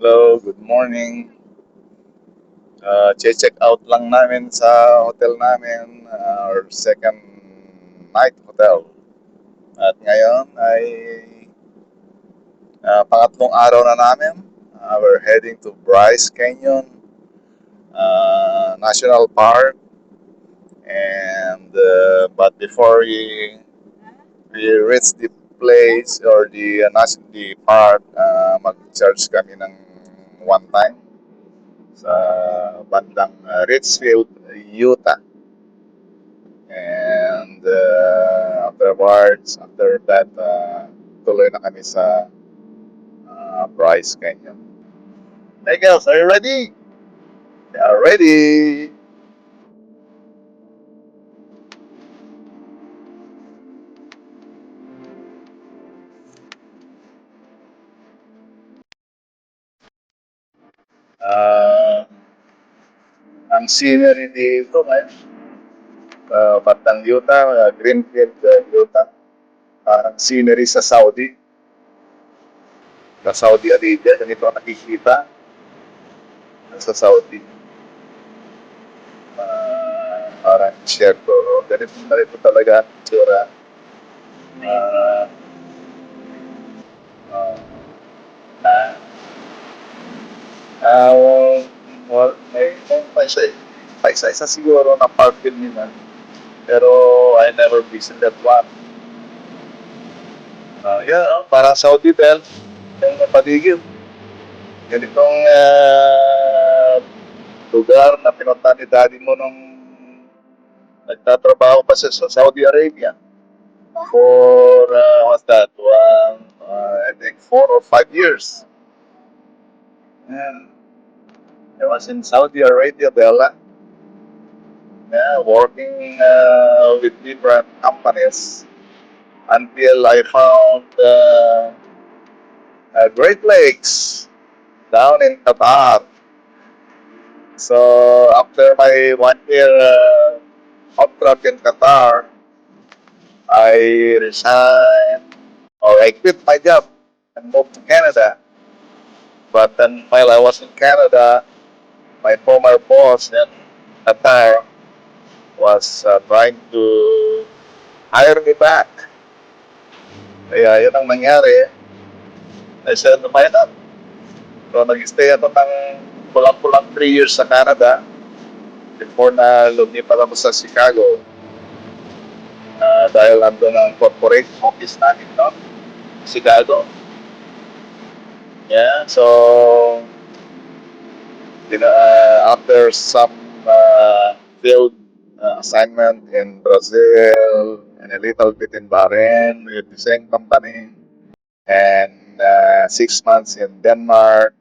Hello, good morning. Check out lang namin sa hotel namin, our second night hotel. At ngayon ay pangatlong araw na namin. We're heading to Bryce Canyon National Park. And but before we reach the place or the park, mag-charge kami ng one time sa bandang Richfield, Utah. And after that, tuloy na kami sa Bryce Canyon. Hey girls, are you ready? They are ready. Uh, ang scenery dito, Batang Utah, Greenfield, Utah. Ang scenery sa Saudi Arabia, ganito ang nakikita sa Saudi. Parang share ko, ganito talaga ang tsura. Uh, uh, uh, well, may paisa-isa siguro na park din nila. Pero I never visited one. Yeah, parang Saudi Bell, yung paligid. Ganitong lugar na pinunta ni daddy mo nung nagtatrabaho pa sa Saudi Arabia for, what's that, I think 4 or 5 years. And I was in Saudi Arabia, Bella, yeah, working with different companies until I found Great Lakes down in Qatar. So after my 1 year contract in Qatar, I resigned or I quit my job and moved to Canada. But then while I was in Canada, my former boss in Qatar was trying to hire me back. Kaya yun ang nangyari. I said, why not? So nag-stay ako ng pulang-pulang 3 years sa Canada before na lumipat ako sa Chicago. Dahil nandun ang corporate office namin, no? Chicago. Yeah, so after some field assignment in Brazil and a little bit in Bahrain with the same company, and 6 months in Denmark,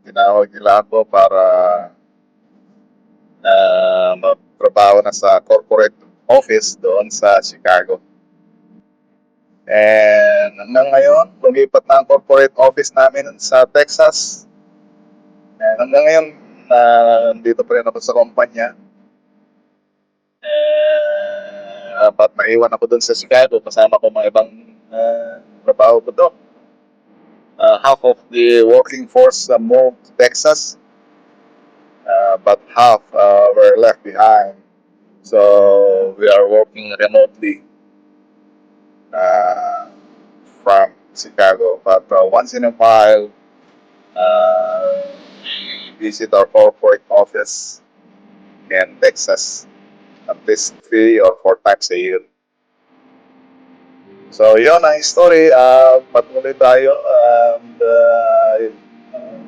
tinawag nila ako para magtrabaho na sa corporate office doon sa Chicago. And hanggang ngayon, lumipat na ang corporate office namin sa Texas. And hanggang ngayon, dito pa rin ako sa kumpanya. But naiwan ako doon sa Chicago, kasama ko mga ibang trabaho ko doon. Half of the working force moved to Texas, but half were left behind. So we are working remotely from Chicago. But once in a while, we visit our corporate office in Texas at least 3 or 4 times a year. So yun ang story. Patuloy tayo.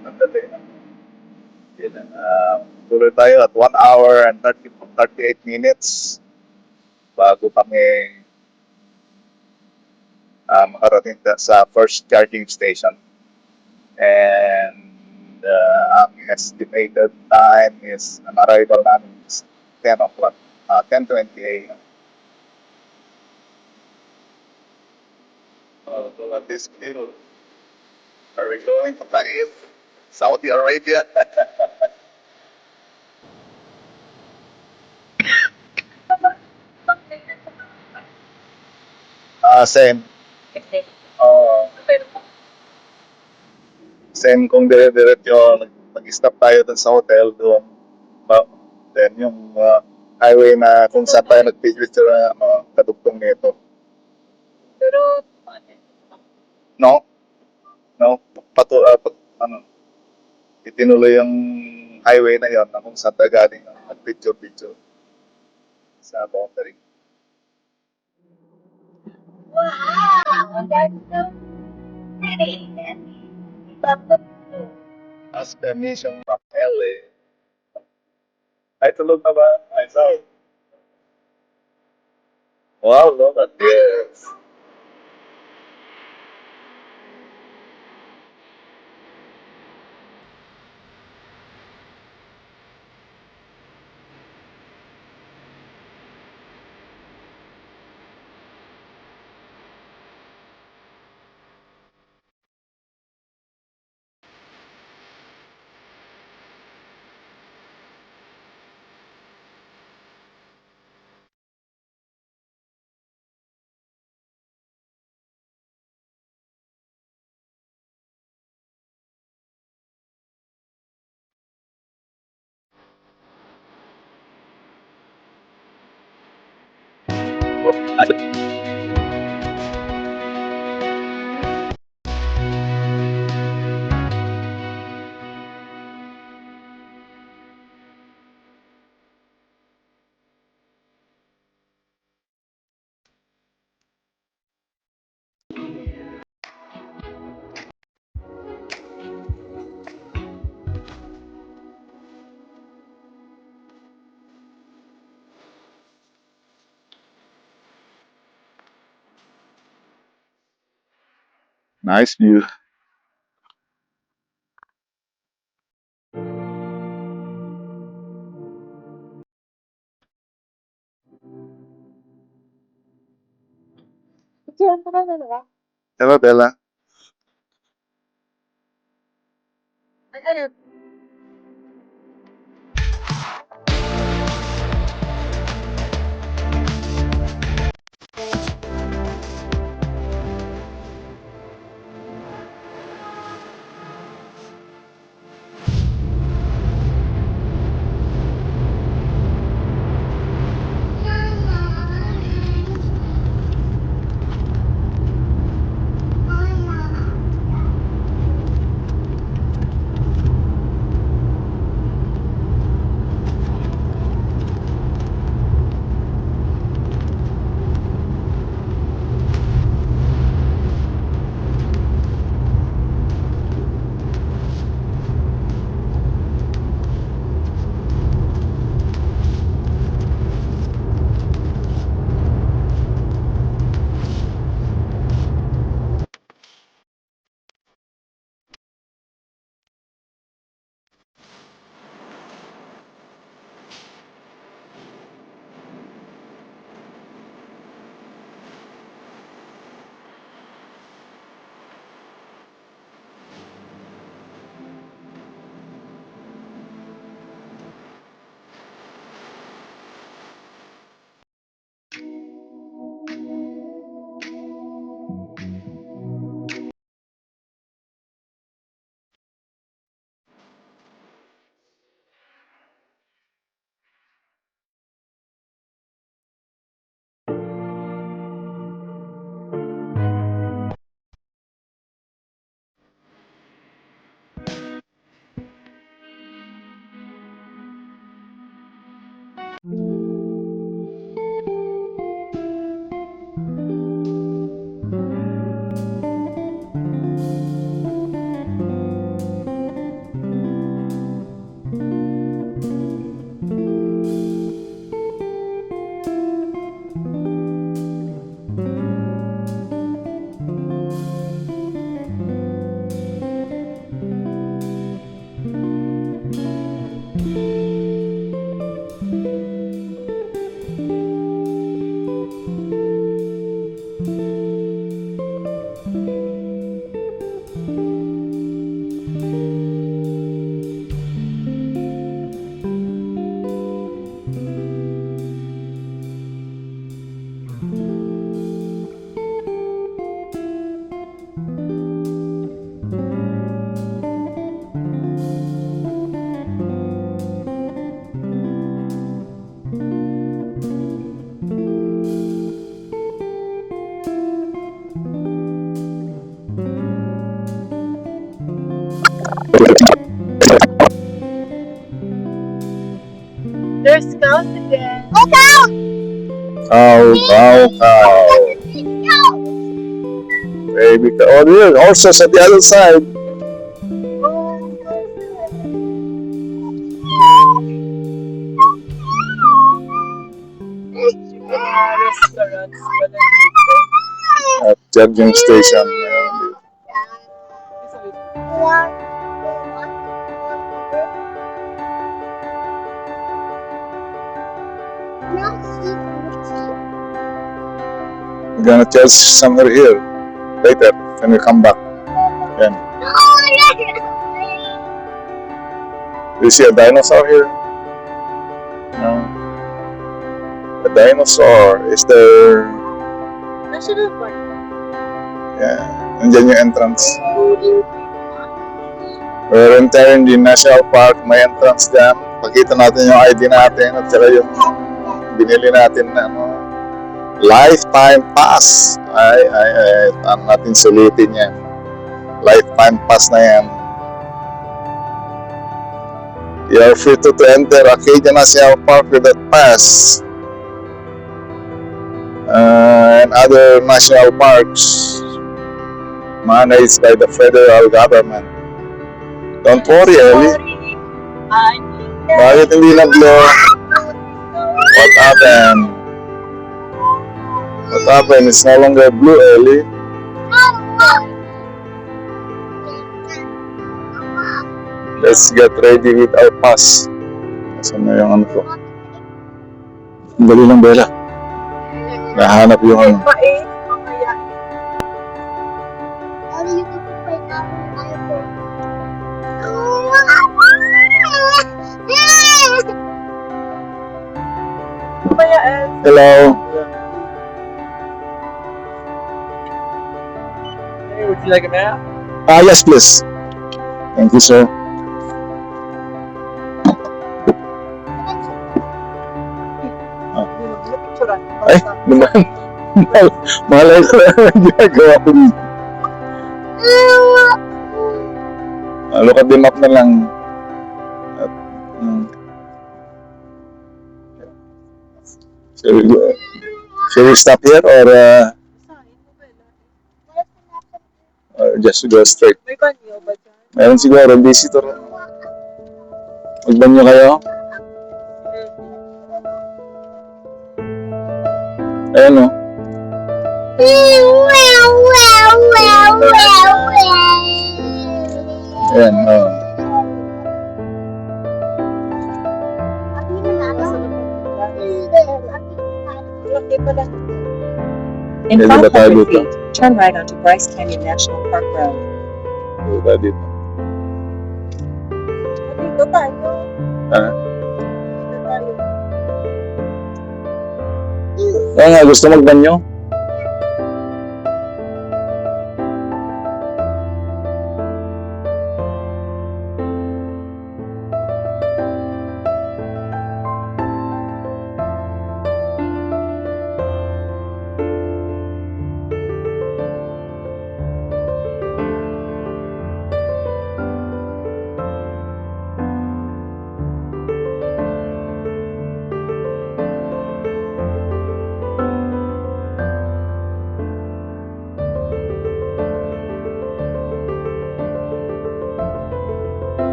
Nandali. Tuloy tayo at 1 hour and 38 minutes bago kami makarating sa first charging station. And ang estimated time is ang arrival namin is 10 o'clock, 10:20 a.m. So at this field, are we going to Taif, Saudi Arabia? Same. Oh, Then kung dire-diretso, mag-stop tayo dun sa hotel doon. Ba- Then yung highway na kung saan tayo nag-picture na kadugtong nito. No? No? Ano, itinuloy yung highway na yon na kung saan tayo galing nag-picture-picture sa boundary. Wow, that's so pretty. Love the blue. As permission from LA. Ay, tulog na ba? Ay, sorry. Wow, look at this. Nice view. Picture ko na dalawa. Diba, Bella? Ano? Cow. Baby cow. Oh, there. Horses at the other side. Restaurants pala dito. At charging station. We're gonna charge somewhere here later when we come back. Yan. Do you see a dinosaur here? No. The dinosaur is there. National Park. Yeah. Nandiyan yung entrance. We're entering the National Park. May entrance dyan. Pakita natin yung ID natin at saka yung binili natin na lifetime pass. Ay. Paano natin sulitin yan? Lifetime pass na yan. You are free to enter Acadia National Park with that pass. And other national parks managed by the federal government. Don't worry, Ellie. Bakit hindi nag-blow? What happened? What happened? It's no longer blue, Ellie. Let's get ready with our pass. Saan na yung ano ko? Ang dali lang, Bella. Nahanap yung ano. Pait, mamaya. Mamaya, Hello. Hey, would you like a nap? Yes, please. Thank you, sir. Ay, naman. Malay ko lang ang ginagawa ko dito. Look at the map na lang. At, shall we stop here or just go straight? May banyo ba dyan? Meron siguro, visitor. Magbanyo kayo? Ayan o. Ayan, In Pwede ba tayo 500 dito? feet, turn right onto Bryce Canyon National Park Road. Wala dito. Dito tayo. Ah, Dito tayo. kaya nga, gusto magbanyo?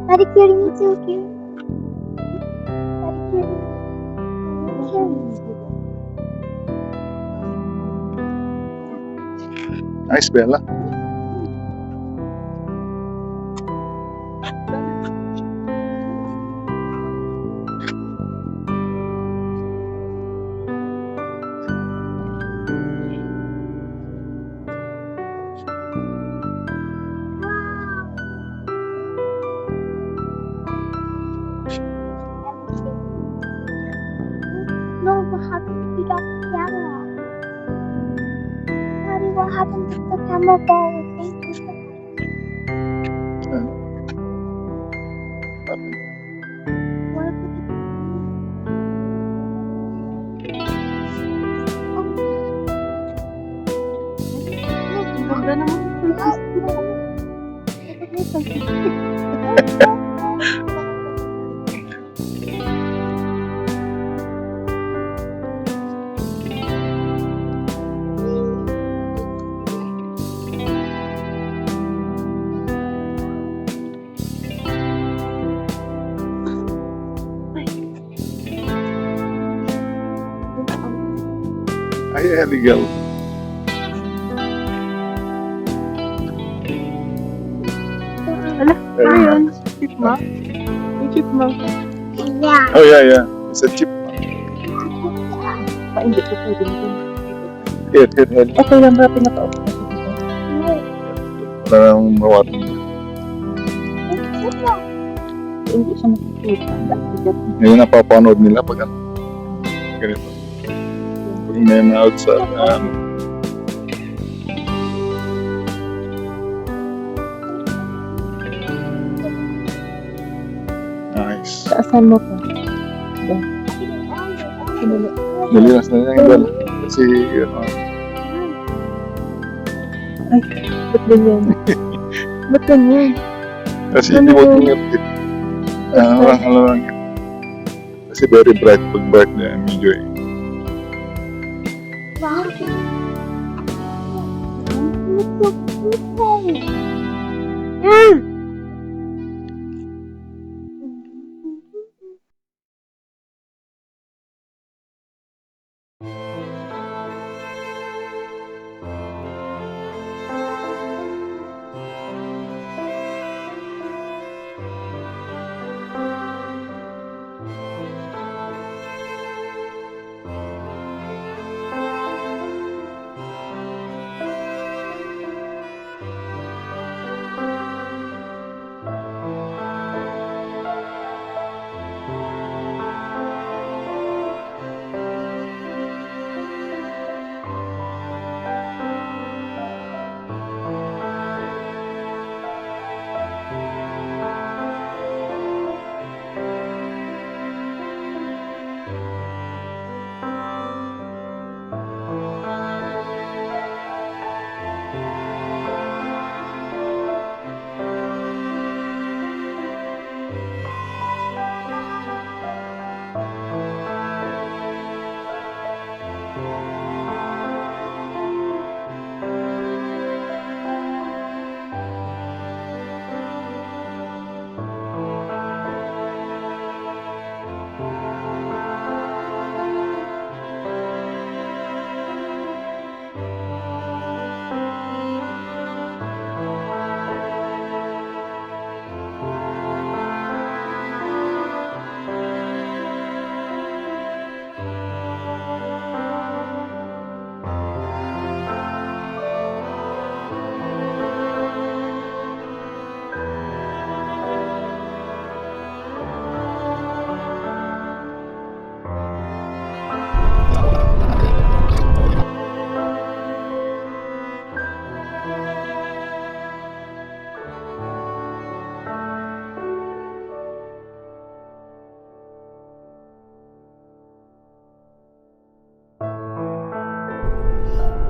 Daddy Curie, me too, Curie. Daddy Curie. Nice, Bella. No, what happened if you dropped the camera? Daddy, what happened if the camera ball was thinking so much? What if it Ang ganda naman yung Ay, illegal. Ano yun? Chipmunk? Yung chipmunk. Yeah. Oh, yeah. It's a chip. Pa, hindi ko pwede nito. Hit. Okay lang ba pinaka-off ko siya dito? Wala nang mawat. Hindi siya makikita. Ngayon napapanood nila pag ano. Ganito. Pag may na-out sa ano. Nice. Saasan mo pa? Sinuli. Nalilas na niya yung Bella. Kasi, ano, Ba't ganyan? Ba't ganyan? kasi hindi mo tingin. Ano lang yun. Kasi very bright pag birthday. Medyo eh. Wow.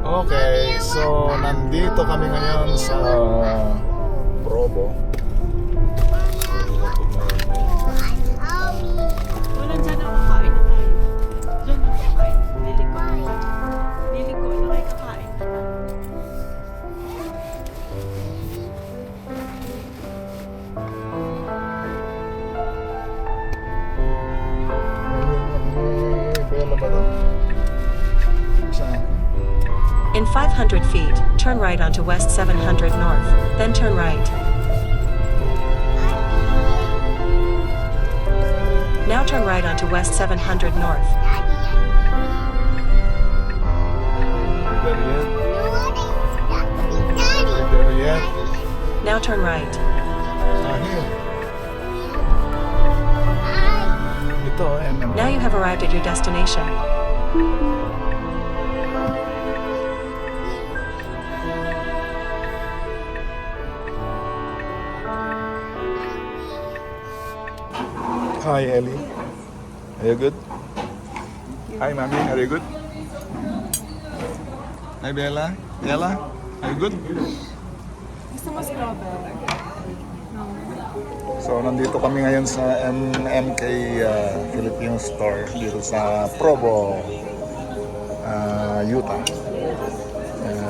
Okay, so nandito kami ngayon sa Provo. Walang dyan ang kakain na tayo. Diyan ang kakain. Liliko. Liliko na kayo kakain. 500 feet, turn right onto West 700 North, then turn right. Now turn right onto West 700 North. There yet? There yet? Now turn right. Here. Ito, MM. Now you have arrived at your destination. Hi, Ellie. Are you good? Hi, Mommy. Are you good? Hi, Bella. Bella, are you good? Gusto mo strawberry? So, nandito kami ngayon sa MK Filipino Store dito sa Provo, Utah.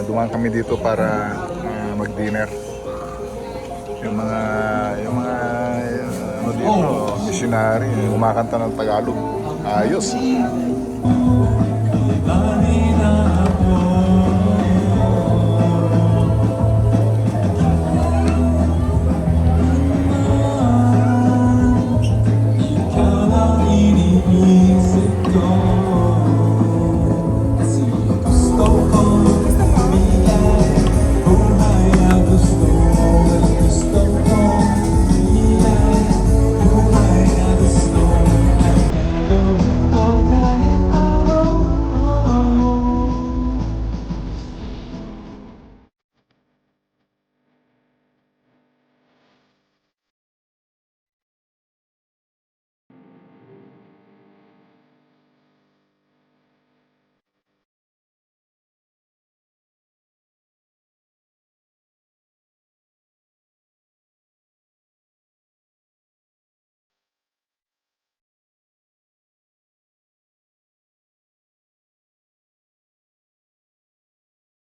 Dumaan kami dito para mag-dinner. Yung mga ano dito, missionary, kumakanta ng Tagalog. Ayos.